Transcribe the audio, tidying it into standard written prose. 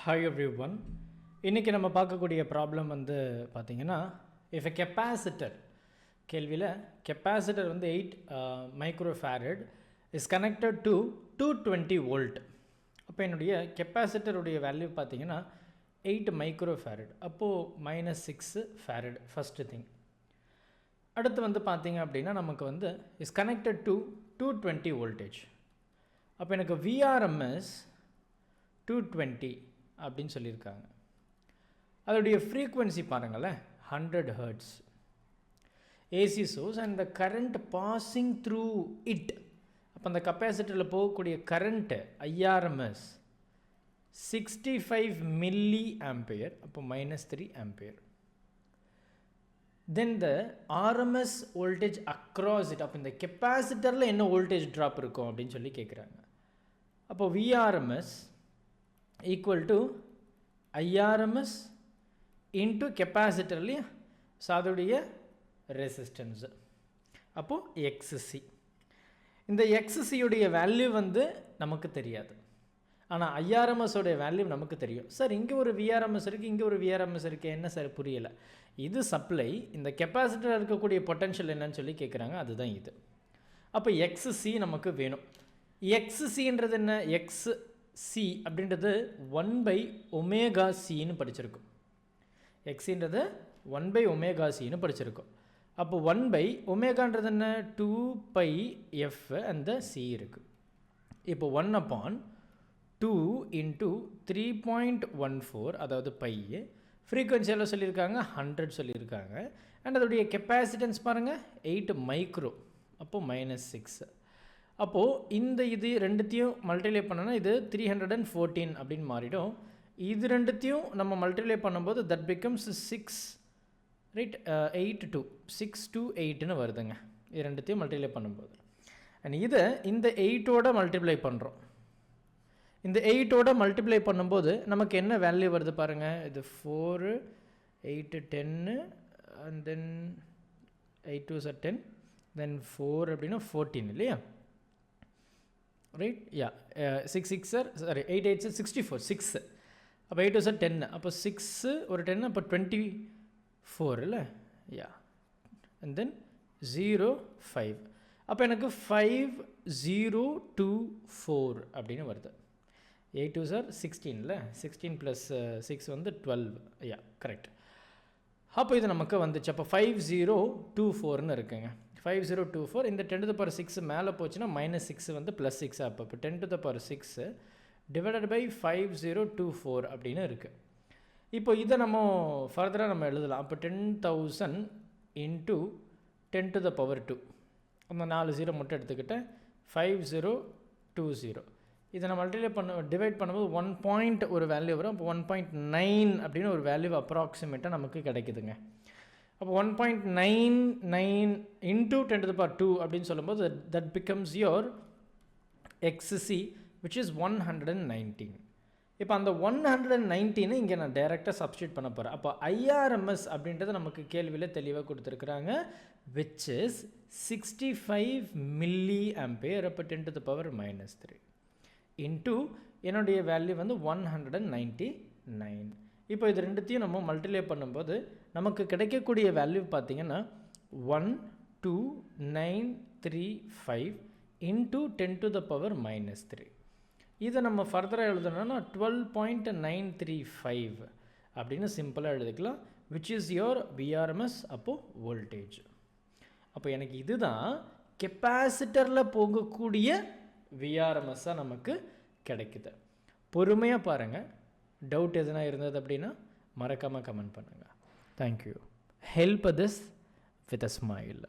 Hi everyone. இன்னைக்கு நம்ம பார்க்கக்கூடிய ப்ராப்ளம் வந்து பார்த்தீங்கன்னா if a capacitor கேள்வியில் capacitor வந்து 8 microfarad is connected to 220 volt. அப்போ என்னுடைய capacitor உடைய வேல்யூ பார்த்தீங்கன்னா 8 microfarad. அப்போது -6 farad first thing. அடுத்து வந்து பார்த்தீங்க அப்படின்னா நமக்கு வந்து is connected to 220 voltage. அப்போ எனக்கு VRMS 220 அப்படின்னு சொல்லியிருக்காங்க. அதோடைய ஃப்ரீக்வன்சி பாருங்களேன் 100 Hz AC source and the current passing through it. அப்போ அந்த கெப்பாசிட்டரில் போகக்கூடிய கரண்ட்டு IRMS 65 milli ampere. அப்போ -3 ampere. Then the RMS voltage across it. அப்போ இந்த கெப்பாசிட்டரில் என்ன வோல்டேஜ் ட்ராப் இருக்கும் அப்படின்னு சொல்லி கேட்குறாங்க. அப்போ VRMS equal to IRMS into capacitor இல்லையா, ஸோ அதோடைய ரெசிஸ்டன்ஸு அப்போது XC. இந்த XCயுடைய வேல்யூ வந்து நமக்கு தெரியாது, ஆனால் IRMSோடைய வேல்யூ நமக்கு தெரியும். சார் இங்கே ஒரு VRMS இருக்குது, இங்கே ஒரு VRMS இருக்குது, என்ன சார் புரியலை. இது சப்ளை, இந்த கெப்பாசிட்டரில் இருக்கக்கூடிய பொட்டன்ஷியல் என்னன்னு சொல்லி கேட்குறாங்க, அதுதான் இது. அப்போ XC நமக்கு வேணும். XCன்றது என்ன, XC அப்படின்றது 1/ωc படிச்சிருக்கும். Xன்றது 1/ωc படிச்சிருக்கும். அப்போ 1/ωன்றது என்ன, 2πf அந்த C இருக்குது. இப்போ 1/2 into 3.14 அதாவது பை. ஃப்ரீக்வன்சியில் சொல்லியிருக்காங்க 100 சொல்லியிருக்காங்க. அண்ட் அதோடைய கெப்பாசிட்டன்ஸ் பாருங்கள் 8 மைக்ரோ. அப்போது -6. அப்போது இந்த இது ரெண்டுத்தையும் மல்டிப்ளை பண்ணோன்னா இது 314 அப்படின்னு மாறிடும். இது ரெண்டுத்தையும் நம்ம மல்டிப்ளை பண்ணும்போது that becomes 6 right, 8 to 6 to 8ன்னு வருதுங்க. இது ரெண்டுத்தையும் மல்டிப்ளை பண்ணும்போது அண்ட் இதை இந்த 8ஓட மல்டிப்ளை பண்ணுறோம். இந்த 8ஓட மல்டிப்ளை பண்ணும்போது நமக்கு என்ன வேல்யூ வருது பாருங்கள். இது 4 8 10 அண்ட் தென் 8 2s are 10, தென் 4 அப்படின்னா 14 இல்லையா, ரைட். யா 6 6 சார் சாரி 8 8 சார் 64 6. அப்போ 8 2 சார் 10, அப்போ 6 ஒரு 10 அப்போ 24 இல்லை. Yeah and then 0 5. அப்போ எனக்கு 5024 அப்படின்னு வருது. 8 2 சார் 16 இல்லை, 16 + 6 வந்து 12. Yeah correct. அப்போ இது நமக்கு வந்துச்சு. அப்போ 5024ன்னு இருக்குங்க. 5024 இந்த 10⁶ மேலே போச்சுன்னா -6 வந்து +6 அப்போ 10⁶ டிவைடட் பை 5024 அப்படின்னு இருக்குது. இப்போ இதை நம்ம ஃபர்தராக நம்ம எழுதலாம். அப்போ 10,000 into 10⁻². அந்த 4 0 மட்டும் எடுத்துக்கிட்டேன். 5020 இதை நம்ம டிவைட் பண்ணும்போது 1 பாயிண்ட் ஒரு வேல்யூ வரும். அப்போ 1.9 அப்படின்னு ஒரு வேல்யூ அப்ராக்சிமேட்டாக நமக்கு கிடைக்குதுங்க. அப்போ 1.99 into 10⁻² அப்படின்னு சொல்லும்போது that becomes your XC which is 119. இப்போ அந்த 119 இங்கே நான் டைரெக்டாக சப்ஸ்டியூட் பண்ண போகிறேன். அப்போ IRMS அப்படின்றது நமக்கு கேள்வியில் தெளிவாக கொடுத்துருக்குறாங்க, which is 65 milli ampere. அப்போ 10⁻³ இன்ட்டு என்னுடைய வேல்யூ வந்து 199. இப்போ இது ரெண்டுத்தையும் நம்ம மல்டிப்ளை பண்ணும்போது நமக்கு கிடைக்கக்கூடிய வேல்யூ பார்த்திங்கன்னா 12935 இன்ட்டு 10⁻³ இதை நம்ம ஃபர்தராக எழுதணும்னா 12.935 அப்படின்னு சிம்பிளாக எழுதிக்கலாம், which is your VRMS அப்போது வோல்டேஜ். அப்போ எனக்கு இதுதான் கெப்பாசிட்டரில் போகக்கூடிய VRMSஸாக நமக்கு கிடைக்குது. பொறுமையாக பாருங்கள். டவுட் எதுனா இருந்தது அப்படின்னா மறக்காமல் கமெண்ட் பண்ணுங்கள். Thank you. Help this with a smile.